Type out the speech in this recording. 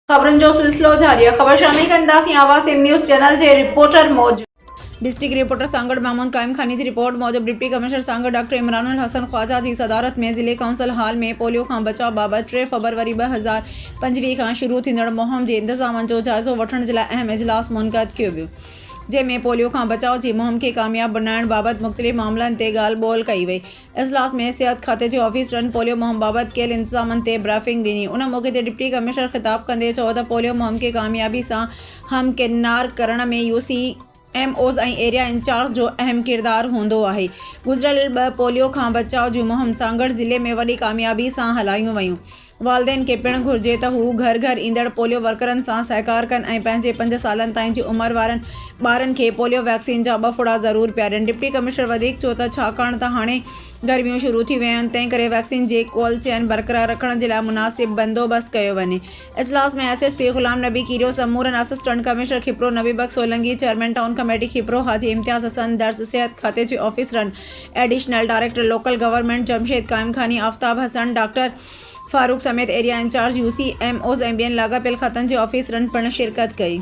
खबरनि जो सिलसिलो जारी आहे। ख़बर शामिल कंदासीं आवाज़ सिंध न्यूज़ चैनल जे रिपोर्टर मौजूद डिस्ट्रिक्ट रिपोर्टर सांगड़ महमूद कायम खानी की रिपोर्ट मूजिब deputy commissioner Sanghar doctor Imranul Hasan Khwaja की सदारत में ज़िले काउंसिल हाल में पोलियो का बचाव बाबत 3 फरवरी 2025 का शुरू थींदड़ मुहिम के इंतजामन जो जायज़ो वठण जे लाइ अहम इजलास मुनक़द कियो वियो, जंहिंमें पोलियो का बचाव की मुहिम के कामयाब बनाइण बाबत मुख़्तलिफ़ मामलन ते ॻाल्हि ॿोल कई वई। इजलास में सिहत खाते के ऑफिसरन पोलियो मुहिम बाबत कयल इंतजामन ते ब्रीफिंग ॾिनी। उन मौके ते डिप्टी कमिश्नर ख़िताब कंदे चयो त पोलियो मुहिम के कामयाबी से हमकिनार करण में UCMOs ऐं एरिया इंचार्ज जो अहम किरदार होंदो आहे। गुज़िरियल 2 पोलियो का बचाव जूं मुहिम सांगड़ ज़िले में वॾी कामयाबी से हलायूं वयूं। वालिदैन के पिण घुर्जे त हू घर घर ईंदड़ पोलियो वर्करन से सहकार कन ऐं पंहिंजे 5 सालन ताईं जी उम्र वारन ॿारनि खे पोलियो वैक्सीन जा 2 फुड़ा ज़रूर पियारनि। डिप्टी कमिश्नर वधीक चयो त छाकाणि त हाणे गर्मियूं शुरू थी वियूं आहिनि, तंहिं करे वैक्सीन जे कोल्ड चेन बरक़रार रखण जे लाइ मुनासिब बंदोबस्त कयो वञे। इजलास में SSP Ghulam Nabi कीरियो, समूरन assistant commissioner Khipro Nabi Bakhsh Solangi, chairman town committee Khipro Haji Imtiaz Hasan Dars, सिहत खाते के ऑफिसरन additional director local government Jamshed Qaim Khani, Aftab Hasan, doctor Farooq समेत एरिया इंचार्ज UCMOs ऐं ॿियनि लाॻापियल खातनि जे ऑफिसरन पिण शिरकत कई।